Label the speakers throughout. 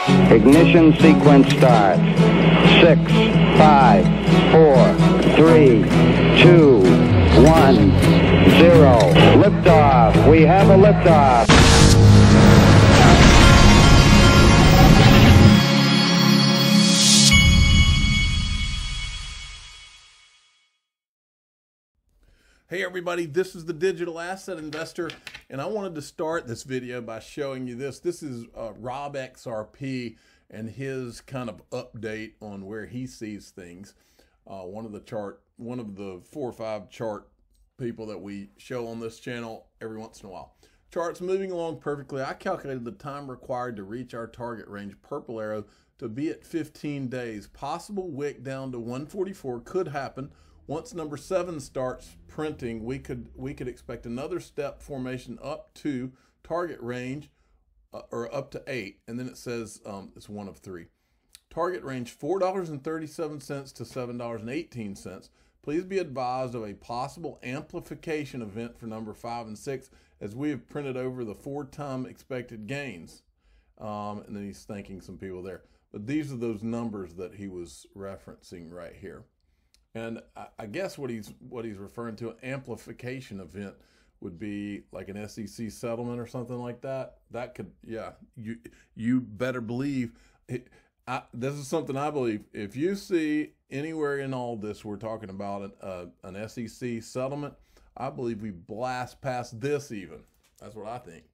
Speaker 1: Ignition sequence start. 6, 5, 4, 3, 2, 1, 0. Liftoff. We have a liftoff.
Speaker 2: Hey everybody, this is the Digital Asset Investor, and I wanted to start this video by showing you this. This is Rob XRP and his kind of update on where he sees things. One of the 4 or 5 chart people that we show on this channel every once in a while. Chart's moving along perfectly. I calculated the time required to reach our target range, purple arrow, to be at 15 days. Possible wick down to 144 could happen. Once number 7 starts printing, we could expect another step formation up to target range, or up to 8, and then it says it's one of 3. Target range $4.37 to $7.18. Please be advised of a possible amplification event for number 5 and 6, as we have printed over the 4-time expected gains. And then he's thanking some people there. But these are those numbers that he was referencing right here. And I guess what he's referring to, an amplification event, would be like an SEC settlement or something like that. That could, yeah, you better believe it. This is something I believe. If you see anywhere in all this we're talking about an SEC settlement, I believe we blast past this even. That's what I think.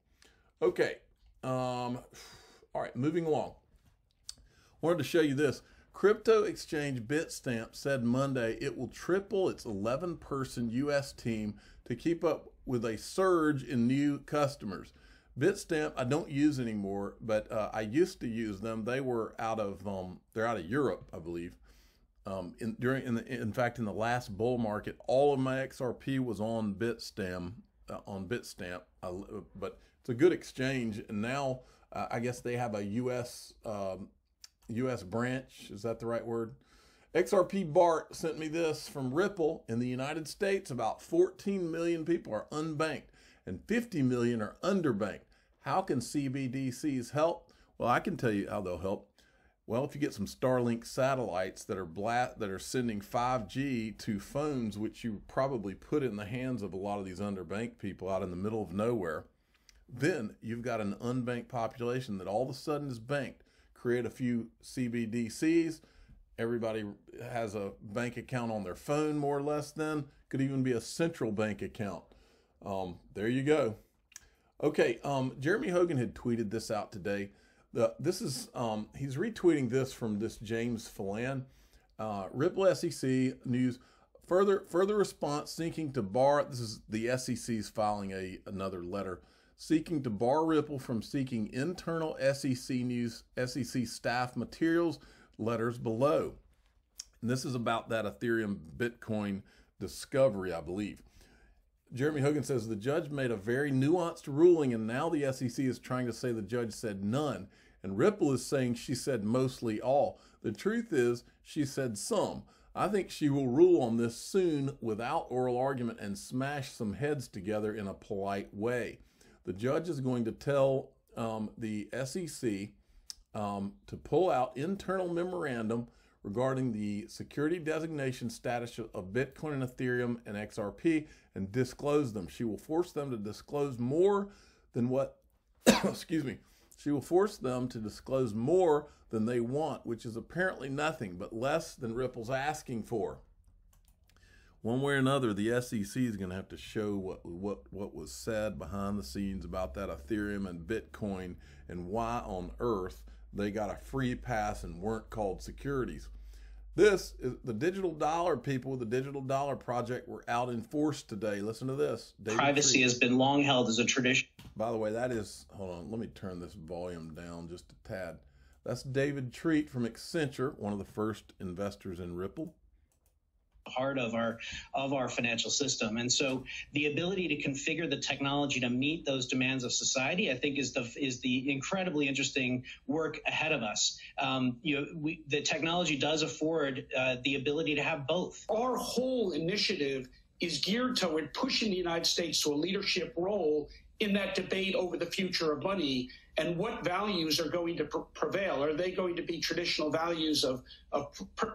Speaker 2: Okay. All right, moving along. Wanted to show you this. Crypto exchange Bitstamp said Monday it will triple its 11-person U.S. team to keep up with a surge in new customers. Bitstamp I don't use anymore, but I used to use them. They were they're out of Europe, I believe. In fact, in the last bull market, all of my XRP was on Bitstamp. But it's a good exchange, and now I guess they have a U.S. branch. Is that the right word? XRP Bart sent me this from Ripple. In the United States, about 14 million people are unbanked and 50 million are underbanked. How can CBDCs help? Well, I can tell you how they'll help. Well, if you get some Starlink satellites that are sending 5G to phones, which you probably put in the hands of a lot of these underbanked people out in the middle of nowhere, then you've got an unbanked population that all of a sudden is banked. Create a few CBDCs. Everybody has a bank account on their phone, more or less. Then could even be a central bank account. There you go. Okay, Jeremy Hogan had tweeted this out today. He's retweeting this from this James Phelan. Ripple SEC news. Further response seeking to bar. This is the SEC's filing another letter, seeking to bar Ripple from seeking internal SEC news, SEC staff materials, letters below. And this is about that Ethereum Bitcoin discovery, I believe. Jeremy Hogan says the judge made a very nuanced ruling, and now the SEC is trying to say the judge said none. And Ripple is saying she said mostly all. The truth is she said some. I think she will rule on this soon without oral argument and smash some heads together in a polite way. The judge is going to tell the SEC to pull out internal memorandum regarding the security designation status of Bitcoin and Ethereum and XRP and disclose them. She will force them to disclose more than what, excuse me, she will force them to disclose more than they want, which is apparently nothing, but less than Ripple's asking for. One way or another, the SEC is going to have to show what was said behind the scenes about that Ethereum and Bitcoin and why on earth they got a free pass and weren't called securities. This is the digital dollar people with the Digital Dollar Project were out in force today. Listen to this.
Speaker 3: Privacy has been long held as a tradition.
Speaker 2: By the way, that is, hold on, let me turn this volume down just a tad. That's David Treat from Accenture, one of the first investors in Ripple.
Speaker 3: Heart of our financial system, and so the ability to configure the technology to meet those demands of society, I think, is the incredibly interesting work ahead of us. The technology does afford the ability to have both.
Speaker 4: Our whole initiative is geared toward pushing the United States to a leadership role in that debate over the future of money and what values are going to prevail. Are they going to be traditional values of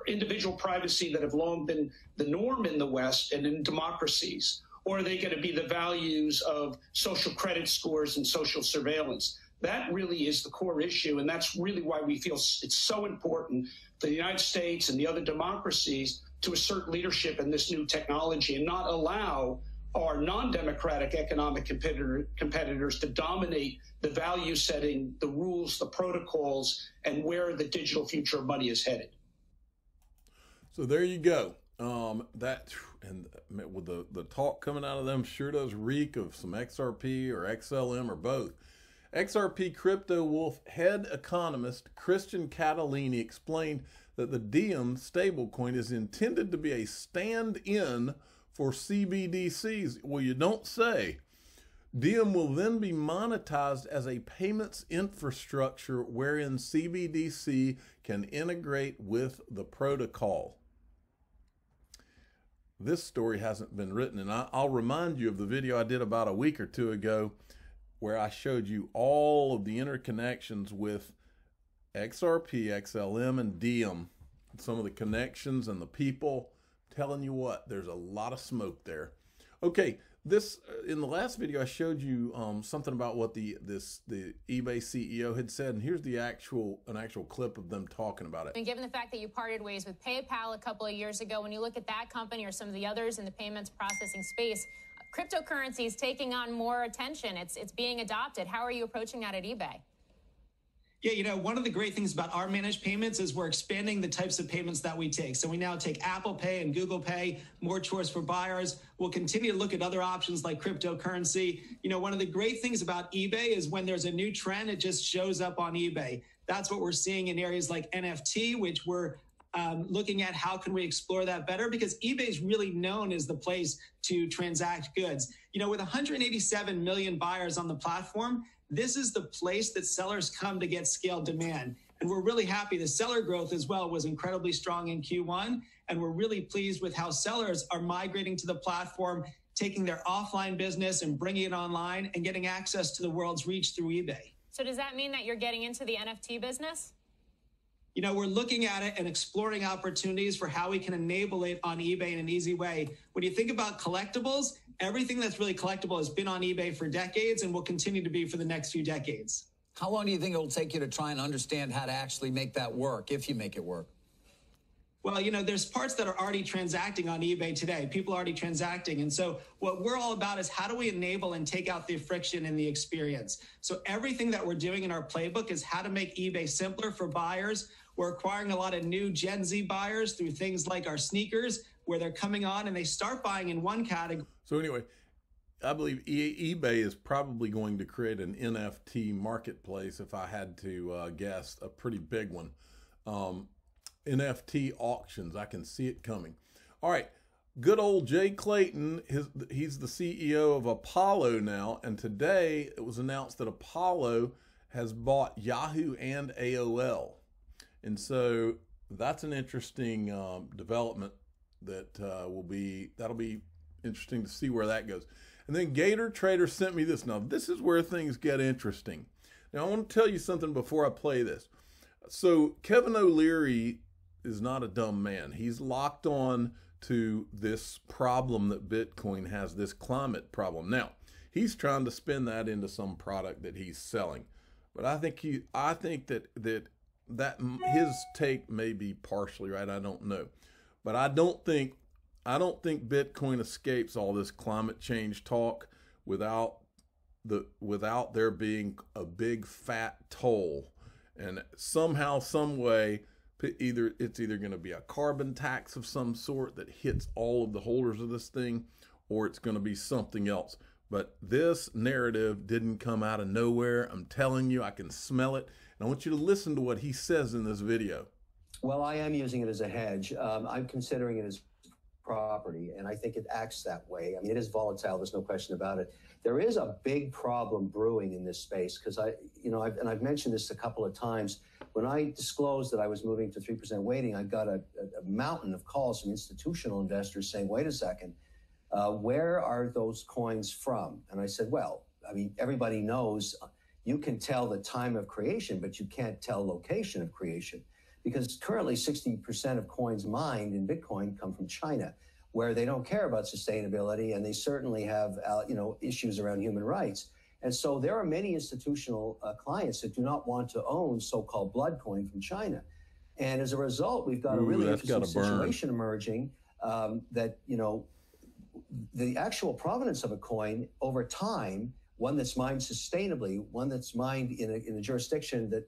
Speaker 4: individual privacy that have long been the norm in the West and in democracies? Or are they going to be the values of social credit scores and social surveillance? That really is the core issue, and that's really why we feel it's so important for the United States and the other democracies to assert leadership in this new technology and not allow our non-democratic economic competitors to dominate the value setting, the rules, the protocols, and where the digital future of money is headed.
Speaker 2: So there you go. With the talk coming out of them sure does reek of some XRP or XLM or both. XRP Crypto Wolf head economist Christian Catalini explained that the Diem stablecoin is intended to be a stand-in for CBDCs. Well, you don't say. Diem will then be monetized as a payments infrastructure wherein CBDC can integrate with the protocol. This story hasn't been written, and I'll remind you of the video I did about a week or two ago where I showed you all of the interconnections with XRP, XLM, and Diem, some of the connections and the people. Telling you what, there's a lot of smoke there. Okay, in the last video I showed you something about what the eBay CEO had said, and here's an actual clip of them talking about it.
Speaker 5: And given the fact that you parted ways with PayPal a couple of years ago, when you look at that company or some of the others in the payments processing space, cryptocurrency is taking on more attention. It's being adopted. How are you approaching that at eBay?
Speaker 6: Yeah, you know, one of the great things about our managed payments is we're expanding the types of payments that we take. So we now take Apple Pay and Google Pay, more choice for buyers. We'll continue to look at other options like cryptocurrency. You know, one of the great things about eBay is when there's a new trend, it just shows up on eBay. That's what we're seeing in areas like NFT, which we're looking at how can we explore that better, because eBay is really known as the place to transact goods. You know, with 187 million buyers on the platform, this is the place that sellers come to get scaled demand. And we're really happy. The seller growth as well was incredibly strong in Q1. And we're really pleased with how sellers are migrating to the platform, taking their offline business and bringing it online and getting access to the world's reach through eBay.
Speaker 5: So does that mean that you're getting into the NFT business?
Speaker 6: You know, we're looking at it and exploring opportunities for how we can enable it on eBay in an easy way. When you think about collectibles, everything that's really collectible has been on eBay for decades and will continue to be for the next few decades.
Speaker 7: How long do you think it will take you to try and understand how to actually make that work, if you make it work?
Speaker 6: Well, you know, there's parts that are already transacting on eBay today. People are already transacting. And so what we're all about is how do we enable and take out the friction in the experience? So everything that we're doing in our playbook is how to make eBay simpler for buyers. We're acquiring a lot of new Gen Z buyers through things like our sneakers, where they're coming on and they start buying in one category. So
Speaker 2: anyway, I believe eBay is probably going to create an NFT marketplace, if I had to guess, a pretty big one. NFT auctions, I can see it coming. All right, good old Jay Clayton, he's the CEO of Apollo now, and today it was announced that Apollo has bought Yahoo and AOL. And so that's an interesting development that that'll be interesting to see where that goes. And then Gator Trader sent me this. Now, this is where things get interesting. Now, I want to tell you something before I play this. So Kevin OLeary is not a dumb man. He's locked on to this problem that Bitcoin has, this climate problem. Now, he's trying to spin that into some product that he's selling. But I think that his take may be partially right. I don't know. But I don't think Bitcoin escapes all this climate change talk without there being a big fat toll. And somehow, some way, it's either going to be a carbon tax of some sort that hits all of the holders of this thing, or it's going to be something else. But this narrative didn't come out of nowhere. I'm telling you, I can smell it. And I want you to listen to what he says in this video.
Speaker 8: Well, I am using it as a hedge. I'm considering it as property, and I think it acts that way. I mean, it is volatile. There's no question about it. There is a big problem brewing in this space because I've mentioned this a couple of times. When I disclosed that I was moving to 3% weighting, I got a mountain of calls from institutional investors saying, wait a second, where are those coins from? And I said, well, I mean, everybody knows you can tell the time of creation, but you can't tell location of creation, because currently 60% of coins mined in Bitcoin come from China, where they don't care about sustainability, and they certainly have issues around human rights. And so there are many institutional clients that do not want to own so-called blood coin from China. And as a result, we've got a really interesting situation emerging that, the actual provenance of a coin over time, one that's mined sustainably, one that's mined in a jurisdiction that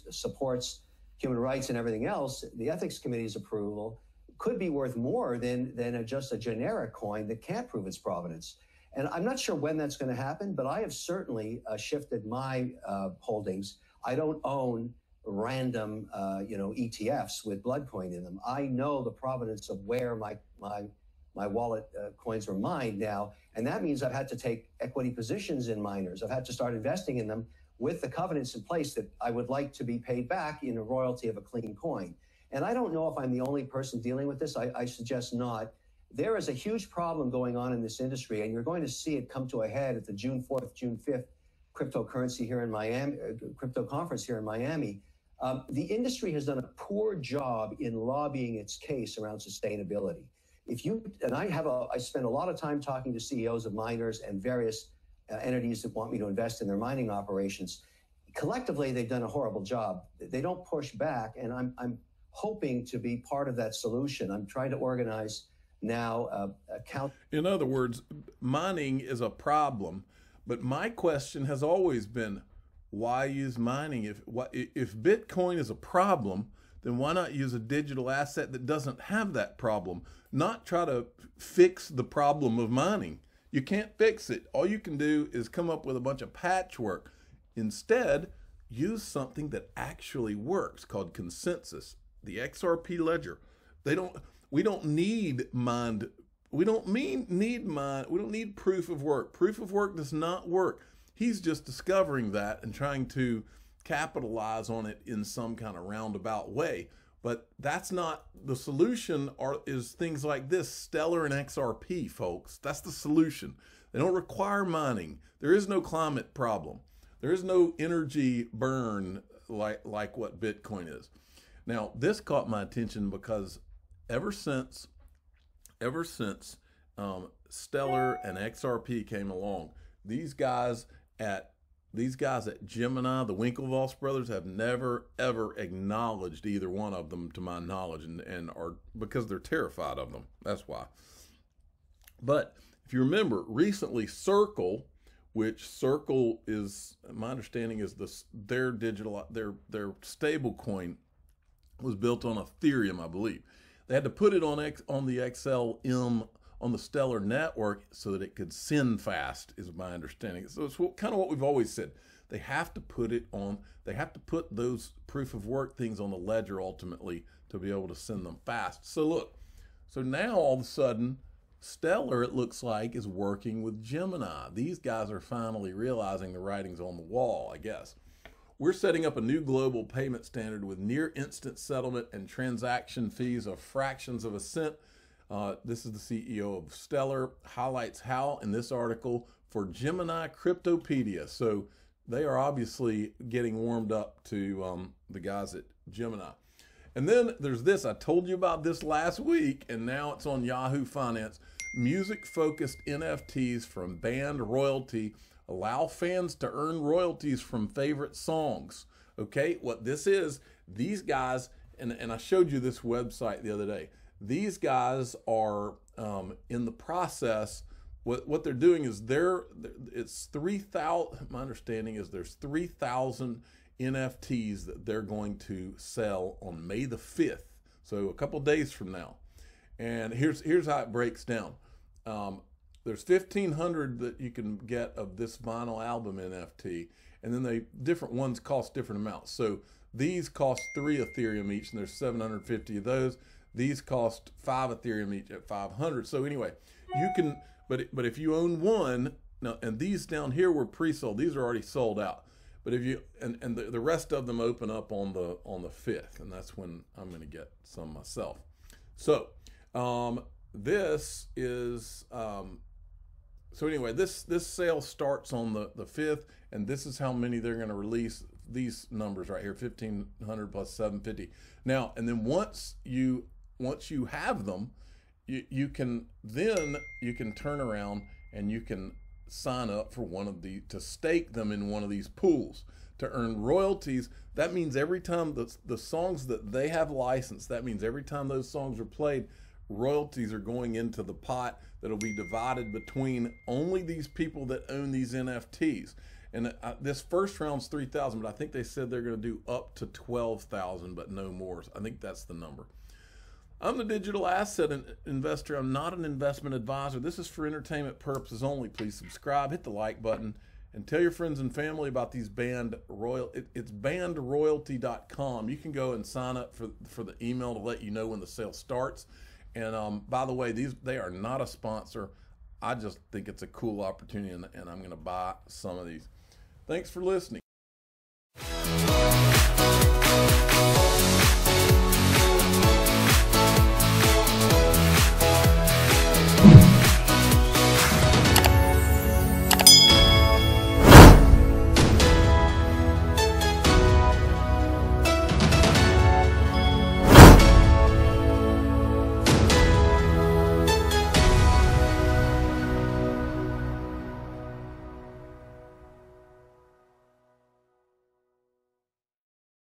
Speaker 8: supports human rights and everything else, the ethics committee's approval could be worth more than just a generic coin that can't prove its provenance. And I'm not sure when that's going to happen, but I have certainly shifted my holdings. I don't own random, ETFs with blood coin in them. I know the provenance of where my wallet coins were mined now, and that means I've had to take equity positions in miners. I've had to start investing in them with the covenants in place that I would like to be paid back in a royalty of a clean coin. And I don't know if I'm the only person dealing with this. I suggest not. There is a huge problem going on in this industry, and you're going to see it come to a head at the June 4th, June 5th cryptocurrency here in Miami, crypto conference here in Miami. The industry has done a poor job in lobbying its case around sustainability. I spend a lot of time talking to CEOs of miners and various entities that want me to invest in their mining operations. Collectively, they've done a horrible job. They don't push back, and I'm hoping to be part of that solution. I'm trying to organize now
Speaker 2: In other words, mining is a problem, but my question has always been, why use mining? If Bitcoin is a problem, then why not use a digital asset that doesn't have that problem? Not try to fix the problem of mining. You can't fix it. All you can do is come up with a bunch of patchwork. Instead, use something that actually works called consensus. The XRP ledger. We don't need proof of work. Proof of work does not work. He's just discovering that and trying to capitalize on it in some kind of roundabout way. But that's not the solution. Is things like this, Stellar and XRP, folks. That's the solution. They don't require mining. There is no climate problem. There is no energy burn like what Bitcoin is. Now, this caught my attention because ever since Stellar and XRP came along, these guys at Gemini, the Winklevoss brothers, have never ever acknowledged either one of them to my knowledge, and are, because they're terrified of them. That's why. But if you remember, recently Circle, which Circle is, my understanding is their stable coin was built on Ethereum, I believe. They had to put it on the XLM on the Stellar network so that it could send fast, is my understanding. So it's kind of what we've always said. They have to put it on, they have to put those proof of work things on the ledger ultimately to be able to send them fast. So look, so now all of a sudden, Stellar, it looks like, is working with Gemini. These guys are finally realizing the writing's on the wall, I guess. We're setting up a new global payment standard with near instant settlement and transaction fees of fractions of a cent. This is the CEO of Stellar, highlights how in this article for Gemini Cryptopedia. So they are obviously getting warmed up to the guys at Gemini. And then there's this, I told you about this last week, and now it's on Yahoo Finance. Music-focused NFTs from band royalty allow fans to earn royalties from favorite songs. Okay, what this is, these guys, and I showed you this website the other day. These guys are in the process. What they're doing is it's 3,000. My understanding is there's 3,000 NFTs that they're going to sell on May the 5th. So a couple days from now. And here's how it breaks down. There's 1,500 that you can get of this vinyl album NFT, and then different ones cost different amounts. So these cost 3 Ethereum each, and there's 750 of those. These cost 5 Ethereum each at 500. So anyway, you can, but if you own one, now, and these down here were pre-sold, these are already sold out. But if you, and the rest of them open up on the 5th, and that's when I'm going to get some myself. So this is So anyway, this sale starts on the 5th, and this is how many they're going to release. These numbers right here, 1,500 plus 750. Now, and then once you have them, you can turn around and you can sign up for one of to stake them in one of these pools to earn royalties. That means every time the songs that they have licensed, that means every time those songs are played, royalties are going into the pot that'll be divided between only these people that own these NFTs. And this first round's 3,000, but I think they said they're going to do up to 12,000, but no more. I think that's the number. I'm the digital asset investor. I'm not an investment advisor. This is for entertainment purposes only. Please subscribe, hit the like button, and tell your friends and family about these banned it's bandroyalty.com. You can go and sign up for the email to let you know when the sale starts. And by the way, they are not a sponsor. I just think it's a cool opportunity, and I'm going to buy some of these. Thanks for listening.